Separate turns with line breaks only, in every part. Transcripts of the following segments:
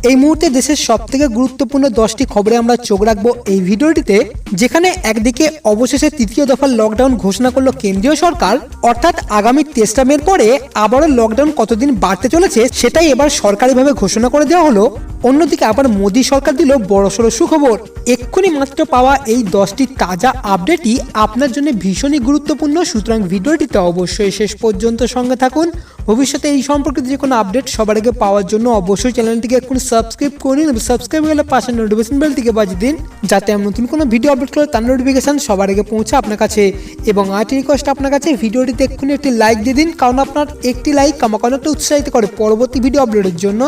এই মুহূর্তে দেশের সবথেকে গুরুত্বপূর্ণ 10টি খবরে আমরা চোখ রাখবো এই ভিডিওটিতে, যেখানে একদিকে অবশেষে তৃতীয় দফার লকডাউন ঘোষণা করলো কেন্দ্রীয় সরকার, অর্থাৎ আগামী 23 মের পরে আবারও লকডাউন কতদিন বাড়তে চলেছে সেটাই এবার সরকারিভাবে ঘোষণা করে দেওয়া হলো। অন্যদিকে আবার মোদী সরকার দিল বড়সড় সুখবর। এক্ষুনি মাত্র পাওয়া এই 10টি তাজা আপডেটই আপনার জন্য ভীষণই গুরুত্বপূর্ণ, সুতরাং ভিডিওটিতে অবশ্যই শেষ পর্যন্ত সঙ্গে থাকুন। ভবিষ্যতে এই সম্পর্কিত যে কোনো আপডেট সবার আগে পাওয়ার জন্য অবশ্যই চ্যানেলটিকে এক্ষুনি সাবস্ক্রাইব করুন এবং সাবস্ক্রাইব হলে পাশে নোটিফিকেশন বেলটিকে বাজিয়ে দিন, যাতে আমি নতুন কোনো ভিডিও আপলোড করলে তার নোটিফিকেশন সবার আগে পৌঁছে আপনার কাছে। এবং আরেকটি রিকোয়েস্ট আপনার কাছে, ভিডিওটিতে এক্ষুনি একটি লাইক দিয়ে দিন, কারণ আপনার একটি লাইক আমাকে অনেকটা উৎসাহিত করে পরবর্তী ভিডিও আপলোডের জন্য।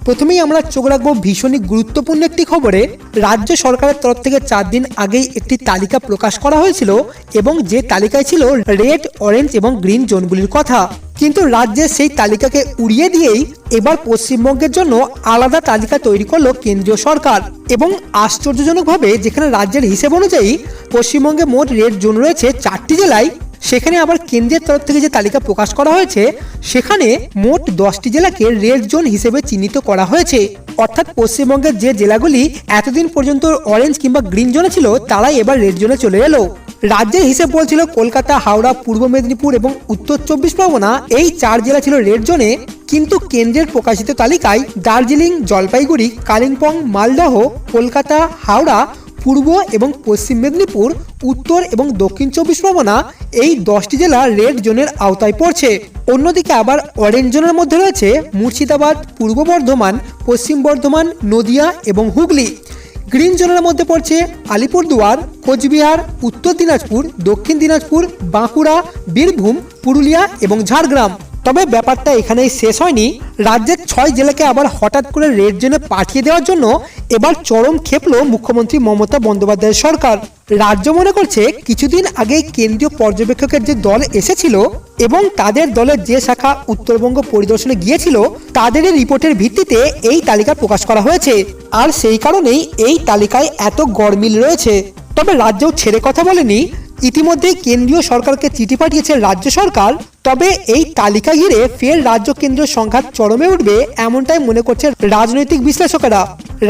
প্রথমেই আমরা চোখ রাখবো ভীষণই গুরুত্বপূর্ণ একটি খবরে। রাজ্য সরকারের তরফ থেকে 4 দিন আগেই একটি তালিকা প্রকাশ করা হয়েছিল এবং যে তালিকায় ছিল রেড, অরেঞ্জ এবং গ্রিন জোনগুলির কথা, কিন্তু রাজ্যের সেই তালিকাকে উড়িয়ে দিয়েই এবার পশ্চিমবঙ্গের জন্য আলাদা তালিকা তৈরি করলো কেন্দ্রীয় সরকার। এবং আশ্চর্যজনকভাবে যেখানে রাজ্যের হিসেব অনুযায়ী পশ্চিমবঙ্গে মোট রেড জোন রয়েছে 4টি জেলায়, সেখানে আবার কেন্দ্রের তরফ থেকে যে তালিকা প্রকাশ করা হয়েছে সেখানে মোট 10টি জেলাকে রেড জোন হিসেবে চিহ্নিত করা হয়েছে। অর্থাৎ পশ্চিমবঙ্গের যে জেলাগুলি এতদিন পর্যন্ত অরেঞ্জ কিংবা গ্রিন জোনে ছিল তারাই এবার রেড জোনে চলে এলো। রাজ্যের হিসেব বলছিল কলকাতা, হাওড়া, পূর্ব মেদিনীপুর এবং উত্তর 24 পরগনা, এই 4 জেলা ছিল রেড জোনে, কিন্তু কেন্দ্রের প্রকাশিত তালিকায় দার্জিলিং, জলপাইগুড়ি, কালিম্পং, মালদহ, কলকাতা, হাওড়া, পূর্ব এবং পশ্চিম মেদিনীপুর, উত্তর এবং দক্ষিণ 24 পরগনা, এই 10টি জেলা রেড জোনের আওতায় পড়ছে। অন্যদিকে আবার অরেঞ্জ জোনের মধ্যে রয়েছে মুর্শিদাবাদ, পূর্ব বর্ধমান, পশ্চিম বর্ধমান, নদিয়া এবং হুগলি। গ্রিন জোনের মধ্যে পড়ছে আলিপুরদুয়ার, কোচবিহার, উত্তর দিনাজপুর, দক্ষিণ দিনাজপুর, বাঁকুড়া, বীরভূম, পুরুলিয়া এবং ঝাড়গ্রাম। তবে ব্যাপারটা এখানেই শেষ হয়নি। রাজ্যের 6 জেলাকে আবার হঠাৎ করে রেড জোনে পাঠিয়ে দেওয়ার জন্য এবার চরম ক্ষেপল মুখ্যমন্ত্রী মমতা বন্দ্যোপাধ্যায়ের সরকার। রাজ্য মনে করছে কিছুদিন আগে কেন্দ্রীয় পর্যবেক্ষকের যে দল এসেছিল এবং তাদের দলের যে শাখা উত্তরবঙ্গ পরিদর্শনে গিয়েছিল তাদের রিপোর্টের ভিত্তিতে এই তালিকা প্রকাশ করা হয়েছে, আর সেই কারণেই এই তালিকায় এত গরমিল রয়েছে। তবে রাজ্যও ছেড়ে কথা বলেনি। ইতিমধ্যে কেন্দ্রীয় সরকারকে চিঠি পাঠিয়েছে রাজ্য সরকার। তবে এই তালিকা ঘিরে ফের রাজ্য কেন্দ্রীয় সংঘাত চরমে উঠবে এমনটাই মনে করছে রাজনৈতিক বিশ্লেষকেরা।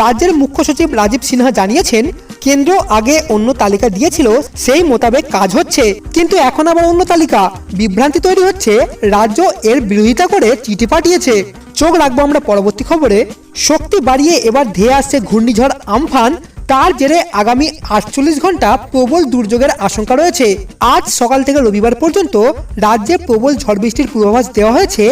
রাজ্যের মুখ্য সচিব রাজীব সিনহা জানিয়েছেন, কেন্দ্র আগে অন্য তালিকা দিয়েছিল, সেই মোতাবেক কাজ হচ্ছে, কিন্তু এখন আবার অন্য তালিকা। বিভ্রান্তি তৈরি হচ্ছে, রাজ্য এর বিরোধিতা করে চিঠি পাঠিয়েছে। চোখ রাখবো আমরা পরবর্তী খবরে। শক্তি বাড়িয়ে এবার ধেয়ে আসছে ঘূর্ণিঝড় আমফান, তার জেরে আগামী 48 ঘন্টা প্রবল দুর্যোগের আশঙ্কা রয়েছে। আজ সকাল থেকে রবিবার পর্যন্ত রাজ্যে প্রবল ঝড় বৃষ্টির পূর্বাভাস দেওয়া হয়েছে।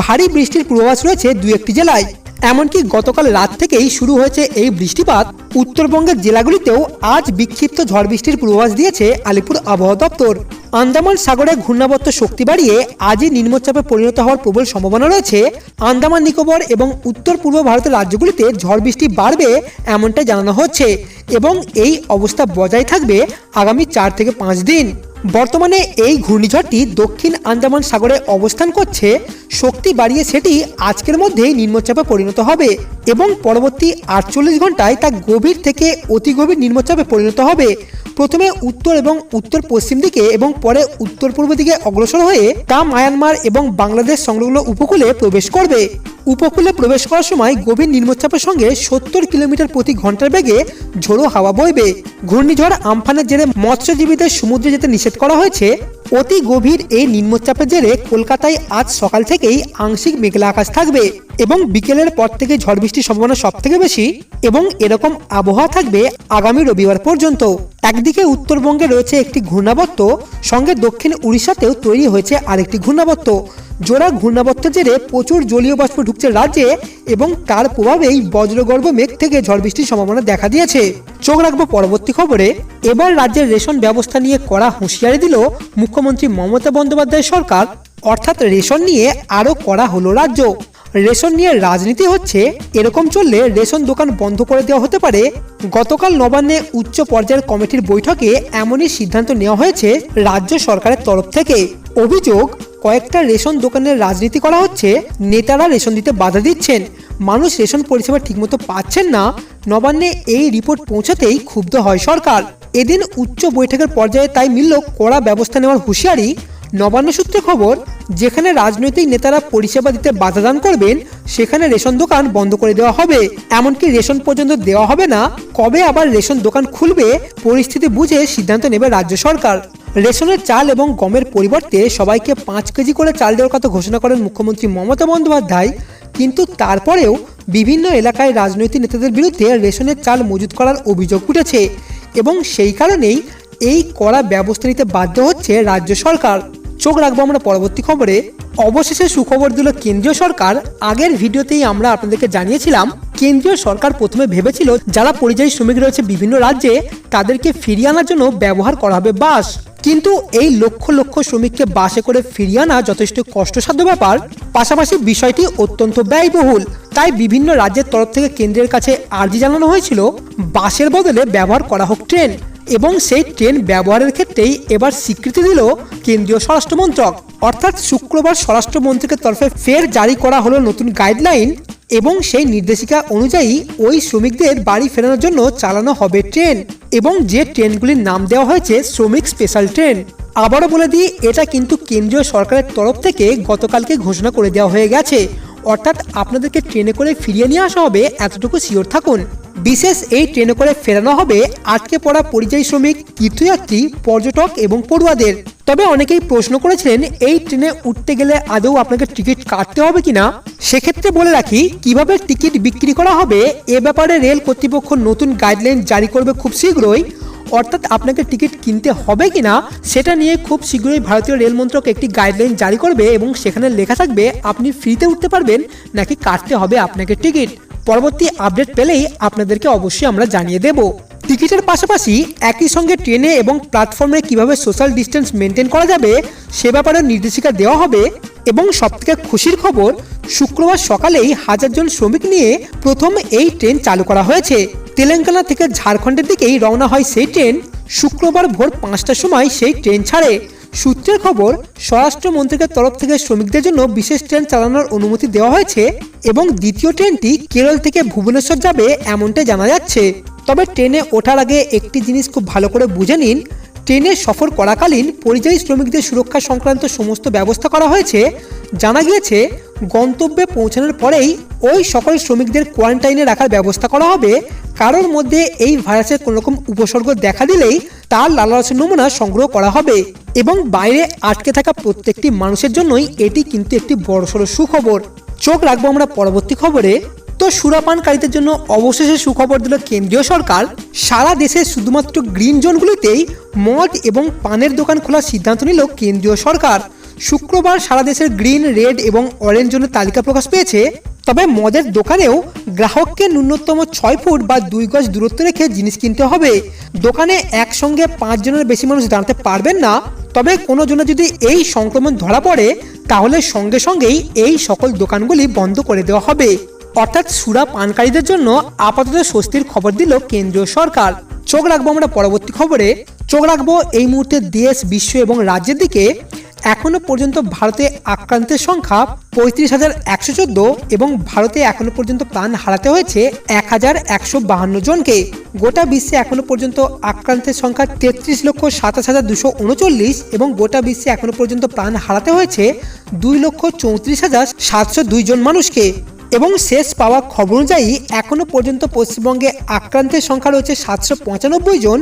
ভারী বৃষ্টির পূর্বাভাস রয়েছে 2-1টি জেলায়। এমনকি গতকাল রাত থেকেই শুরু হয়েছে এই বৃষ্টিপাত। উত্তরবঙ্গের জেলাগুলিতেও আজ বিক্ষিপ্ত ঝড় বৃষ্টির পূর্বাভাস দিয়েছে আলিপুর আবহাওয়া দপ্তর। আন্দামান সাগরে ঘূর্ণাবর্ত শক্তি বাড়িয়ে আজই নিম্নচাপে পরিণত হওয়ার প্রবল সম্ভাবনা রয়েছে। আন্দামান নিকোবর এবং উত্তর পূর্ব ভারতের রাজ্যগুলিতে ঝড় বৃষ্টি বাড়বে এমনটা জানানো হচ্ছে এবং এই অবস্থা বজায় থাকবে আগামী 4 থেকে 5 দিন। বর্তমানে এই ঘূর্ণিঝড়টি দক্ষিণ আন্দামান সাগরে অবস্থান করছে। শক্তি বাড়িয়ে সেটি আজকের মধ্যেই নিম্নচাপে পরিণত হবে এবং পরবর্তী 48 ঘন্টায় তা গভীর থেকে অতি গভীর নিম্নচাপে পরিণত হবে। প্রথমে উত্তর এবং উত্তর পশ্চিম দিকে এবং পরে উত্তর পূর্ব দিকে অগ্রসর হয়ে তা মায়ানমার এবং বাংলাদেশ সংলগ্ন উপকূলে প্রবেশ করবে। উপকূলে প্রবেশ করার সময় গভীর নিম্নচাপের সঙ্গে 70 কিলোমিটার প্রতি ঘন্টার বেগে ঝোড়ো হাওয়া বইবে। ঘূর্ণিঝড় আমফানের জেরে মৎস্যজীবীদের সমুদ্রে যেতে নিষেধ করা হয়েছে। অতি গভীর এই নিম্নচাপের জেরে কলকাতায় আজ সকাল থেকেই আংশিক মেঘলা আকাশ থাকবে এবং বিকেলের পর থেকে ঝড় বৃষ্টির সম্ভাবনা সব থেকে বেশি এবং এরকম আবহাওয়া থাকবে আগামী রবিবার পর্যন্ত। একদিকে উত্তরবঙ্গে রয়েছে একটি ঘূর্ণাবর্ত, সঙ্গে দক্ষিণ উড়িষ্যাতেও তৈরি হয়েছে আরেকটি ঘূর্ণাবর্ত। জোড়া ঘূর্ণাবর্তের জেরে প্রচুর জলীয় বাষ্প ঢুকছে রাজ্যে এবং তার প্রভাবেই বজ্রগর্ভ মেঘ থেকে ঝড় বৃষ্টির সম্ভাবনা দেখা দিয়েছে। চোখ রাখবো পরবর্তী খবরে। এবার রাজ্যের রেশন ব্যবস্থা নিয়ে কড়া হুঁশিয়ারি দিল মুখ্যমন্ত্রী মমতা বন্দ্যোপাধ্যায় সরকার। অর্থাৎ রেশন নিয়ে আরো কড়া হলো রাজ্য। রেশন নিয়ে রাজনীতি হচ্ছে, এরকম চললে রেশন দোকান বন্ধ করে দেওয়া হতে পারে। গতকাল নবান্নে উচ্চ পর্যায়ের কমিটির বৈঠকে এমনই সিদ্ধান্ত নেওয়া হয়েছে রাজ্য সরকারের তরফ থেকে। অভিযোগ, কয়েকটা রেশন দোকানের রাজনীতি করা হচ্ছে, নেতারা রেশন দিতে বাধা দিচ্ছেন, মানুষ রেশন পরিষেবা ঠিকমতো পাচ্ছেন না। নবান্নে এই রিপোর্ট পৌঁছাতেই ক্ষুব্ধ হয় সরকার। এদিন উচ্চ বৈঠকের পর্যায়ে তাই মিলল কড়া ব্যবস্থা নেওয়ার হুঁশিয়ারি। নবান্ন সূত্রে খবর, যেখানে রাজনৈতিক নেতারা পরিষেবা দিতে বাধা দান করবেন সেখানে রেশন দোকান বন্ধ করে দেওয়া হবে। এমনকি রেশন পর্যন্ত দেওয়া হবে না। কবে আবার রেশন দোকান খুলবে পরিস্থিতি বুঝে সিদ্ধান্ত নেবে রাজ্য সরকার। রেশনের চাল এবং গমের পরিবর্তে সবাইকে 5 কেজি করে চাল দেওয়ার কথা ঘোষণা করেন মুখ্যমন্ত্রী মমতা বন্দ্যোপাধ্যায়। কিন্তু তারপরেও বিভিন্ন এলাকায় রাজনৈতিক নেতাদের বিরুদ্ধে রেশনের চাল মজুত করার অভিযোগ উঠেছে এবং সেই কারণেই এই কড়া ব্যবস্থা নিতে বাধ্য হচ্ছে রাজ্য সরকার। চোখ রাখবো আমরা পরবর্তী খবরে। অবশেষে সুখবর দিল কেন্দ্রীয় সরকার। আগের ভিডিওতেই আমরা আপনাদেরকে জানিয়েছিলাম কেন্দ্রীয় সরকার প্রথমে ভেবেছিল যারা পরিযায়ী শ্রমিক রয়েছে বিভিন্ন রাজ্যে তাদেরকে ফিরিয়ে আনার জন্য ব্যবহার করা হবে বাস। কিন্তু এই লক্ষ লক্ষ শ্রমিককে বাসে করে ফিরিয়ে আনা যথেষ্ট কষ্টসাধ্য ব্যাপার, পাশাপাশি বিষয়টি অত্যন্ত ব্যয়বহুল। তাই বিভিন্ন রাজ্যের তরফ থেকে কেন্দ্রের কাছে আর্জি জানানো হয়েছিল বাসের বদলে ব্যবহার করা হোক ট্রেন, এবং সেই ট্রেন ব্যবহারের ক্ষেত্রেই এবার স্বীকৃতি দিল কেন্দ্রীয় স্বরাষ্ট্র মন্ত্রক। অর্থাৎ শুক্রবার স্বরাষ্ট্র মন্ত্রকের তরফে ফের জারি করা হলো নতুন গাইডলাইন এবং সেই নির্দেশিকা অনুযায়ী ওই শ্রমিকদের বাড়ি ফেরানোর জন্য চালানো হবে ট্রেন, এবং যে ট্রেনগুলির নাম দেওয়া হয়েছে শ্রমিক স্পেশাল ট্রেন। আবারও বলে দিই, এটা কিন্তু কেন্দ্রীয় সরকারের তরফ থেকে গতকালকে ঘোষণা করে দেওয়া হয়ে গেছে। অর্থাৎ আপনাদেরকে ট্রেনে করে ফিরিয়ে নিয়ে আসা হবে, এতটুকু শিওর থাকুন। বিশেষ এই ট্রেনে করে ফেরানো হবে আটকে পড়া পরিযায়ী শ্রমিক, তীর্থযাত্রী, পর্যটক এবং পড়ুয়াদের। তবে অনেকেই প্রশ্ন করেছিলেন এই ট্রেনে উঠতে গেলে আদৌ আপনাকে টিকিট কাটতে হবে কিনা। সেক্ষেত্রে বলে রাখি কিভাবে টিকিট বিক্রি করা হবে এ ব্যাপারে রেল কর্তৃপক্ষ নতুন গাইডলাইন জারি করবে খুব শীঘ্রই। অর্থাৎ আপনাকে টিকিট কিনতে হবে কিনা সেটা নিয়ে খুব শীঘ্রই ভারতীয় রেল মন্ত্রক একটি গাইডলাইন জারি করবে এবং সেখানে লেখা থাকবে আপনি ফ্রিতে উঠতে পারবেন নাকি কাটতে হবে আপনাকে টিকিট। পরবর্তী আপডেট পেলেই আপনাদেরকে অবশ্যই আমরা জানিয়ে দেব। টিকিটের পাশাপাশি একই সঙ্গে ট্রেনে এবং প্ল্যাটফর্মে কিভাবে সোশ্যাল ডিস্টেন্স মেনটেন করা যাবে সে ব্যাপারে নির্দেশিকা দেওয়া হবে। এবং সবথেকে খুশির খবর, শুক্রবার সকালেই 1000 জন শ্রমিক নিয়ে প্রথম এই ট্রেন চালু করা হয়েছে। তেলেঙ্গানা থেকে ঝাড়খণ্ডের দিকেই রওনা হয় সেই ট্রেন। শুক্রবার ভোর 5টার সময় সেই ট্রেন ছাড়ে। সূত্রের খবর, স্বরাষ্ট্র মন্ত্রকের তরফ থেকে শ্রমিকদের জন্য বিশেষ ট্রেন চালানোর অনুমতি দেওয়া হয়েছে এবং দ্বিতীয় ট্রেনটি কেরল থেকে ভুবনেশ্বর যাবে এমনটাই জানা যাচ্ছে। তবে ট্রেনে ওঠার আগে একটি জিনিস খুব ভালো করে বুঝে নিন, ট্রেনে সফর করাকালীন পরিযায়ী শ্রমিকদের সুরক্ষা সংক্রান্ত সমস্ত ব্যবস্থা করা হয়েছে। জানা গিয়েছে গন্তব্যে পৌঁছানোর পরেই ওই সকল শ্রমিকদের কোয়ারেন্টাইনে রাখার ব্যবস্থা করা হবে। কারোর মধ্যে এই ভাইরাসের কোনো রকম উপসর্গ দেখা দিলেই তার লালারসের নমুনা সংগ্রহ করা হবে এবং বাইরে আটকে থাকা প্রত্যেকটি মানুষের জন্যই এটি কিন্তু একটি বড়সড় সুখবর। চোখ রাখবো আমরা পরবর্তী খবরে। তো সুরাপানকারীদের জন্য অবশেষে সুখবর দিল কেন্দ্রীয় সরকার। সারা দেশে শুধুমাত্র গ্রিন জোনগুলিতেই মদ এবং পানের দোকান খোলার সিদ্ধান্ত নিল কেন্দ্রীয় সরকার। শুক্রবার সারা দেশের গ্রিন, রেড এবং অরেঞ্জ জোনের তালিকা প্রকাশ পেয়েছে। তবে মদের দোকানেও গ্রাহককে ন্যূনতম 6 ফুট বা 2 গজ দূরত্ব রেখে জিনিস কিনতে হবে। দোকানে একসঙ্গে 5 জনের বেশি মানুষ দাঁড়াতে পারবেন না। তবে কোনো জনে যদি এই সংক্রমণ ধরা পড়ে তাহলে সঙ্গে সঙ্গেই এই সকল দোকানগুলি বন্ধ করে দেওয়া হবে। অর্থাৎ সুরা পানকারীদের জন্য আপাতত স্বস্তির খবর দিল কেন্দ্রীয় সরকার। চোখ রাখবো আমরা পরবর্তী খবরে। চোখ রাখবো এই মুহূর্তে দেশ, বিশ্ব এবং রাজ্যের দিকে। এখনো পর্যন্ত ভারতে আক্রান্তের সংখ্যা 35,114 এবং ভারতে এখনো পর্যন্ত প্রাণ হারাতে হয়েছে 1,152 জনকে। গোটা বিশ্বে এখনো পর্যন্ত আক্রান্তের সংখ্যা 33,27,239 এবং গোটা বিশ্বে এখনো পর্যন্ত প্রাণ হারাতে হয়েছে 2,34,702 জন মানুষকে। এবং শেষ পাওয়া খবর অনুযায়ী এখনো পর্যন্ত পশ্চিমবঙ্গে আক্রান্তের সংখ্যা রয়েছে 795 জন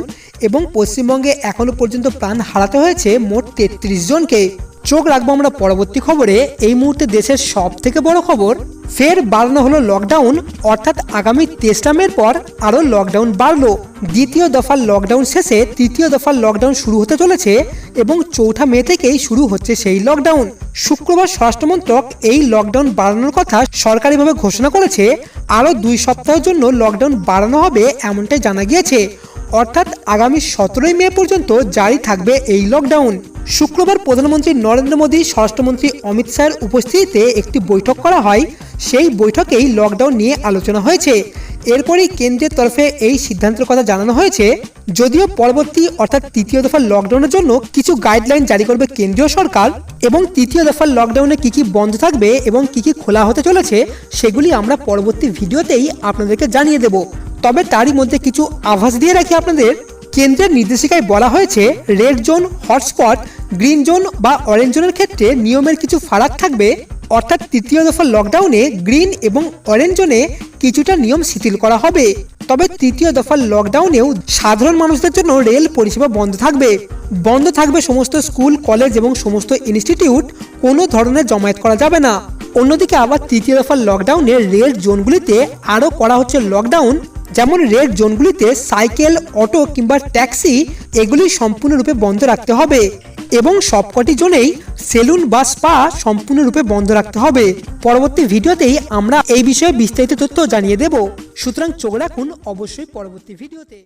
এবং পশ্চিমবঙ্গে এখনো পর্যন্ত প্রাণ হারাতে হয়েছে মোট 33 জনকে। চোখ রাখবো আমরা পরবর্তী খবরে। এই মুহূর্তে দেশের সব থেকে বড় খবর, ফের বাড়ানো হলো লকডাউন। অর্থাৎ আগামী 23 মের পর আরও লকডাউন বাড়লো। দ্বিতীয় দফার লকডাউন শেষে তৃতীয় দফার লকডাউন শুরু হতে চলেছে এবং 4 মে থেকেই শুরু হচ্ছে সেই লকডাউন। শুক্রবার স্বরাষ্ট্রমন্ত্রক এই লকডাউন বাড়ানোর কথা সরকারিভাবে ঘোষণা করেছে। আরও 2 সপ্তাহের জন্য লকডাউন বাড়ানো হবে এমনটাই জানা গিয়েছে। অর্থাৎ আগামী 17 মে পর্যন্ত জারি থাকবে এই লকডাউন। শুক্রবার প্রধানমন্ত্রী নরেন্দ্র মোদী, স্বরাষ্ট্রমন্ত্রী অমিত শাহের উপস্থিতিতে একটি বৈঠক করা হয়। সেই বৈঠকেই লকডাউন নিয়ে আলোচনা হয়েছে। এরপরই কেন্দ্রের তরফে এই সিদ্ধান্তের কথা জানানো হয়েছে। যদিও পরবর্তী অর্থাৎ তৃতীয় দফার লকডাউনের জন্য কিছু গাইডলাইন জারি করবে কেন্দ্রীয় সরকার এবং তৃতীয় দফার লকডাউনে কি কি বন্ধ থাকবে এবং কি কি খোলা হতে চলেছে সেগুলি আমরা পরবর্তী ভিডিওতেই আপনাদেরকে জানিয়ে দেব। তবে তারই মধ্যে কিছু আভাস দিয়ে রাখি আপনাদের। কেন্দ্রের নির্দেশিকায় বলা হয়েছে red zone, hotspot green zone বা অরেঞ্জ জোনের ক্ষেত্রে নিয়মের কিছু ফারাক থাকবে, অর্থাৎ তৃতীয় দফার লকডাউনে গ্রিন এবং অরেঞ্জ জোনে কিছুটা নিয়ম শিথিল করা হবে। তবে তৃতীয় দফার লকডাউনেও সাধারণ মানুষদের জন্য রেল পরিষেবা বন্ধ থাকবে। বন্ধ থাকবে সমস্ত স্কুল, কলেজ এবং সমস্ত ইনস্টিটিউট, কোনো ধরনের জমায়েত করা যাবে না। অন্যদিকে আবার তৃতীয় দফার লকডাউনে রেড জোনগুলিতে আরও করা হচ্ছে লকডাউন। যেমন রেড জোনগুলিতে সাইকেল, অটো কিংবা ট্যাক্সি এগুলি সম্পূর্ণরূপে বন্ধ রাখতে হবে এবং সবকটি জোনেই সেলুন বা স্পা সম্পূর্ণরূপে বন্ধ রাখতে হবে। পরবর্তী ভিডিওতেই আমরা এই বিষয়ে বিস্তারিত তথ্য জানিয়ে দেব, সুতরাং চোখ রাখুন অবশ্যই পরবর্তী ভিডিওতে।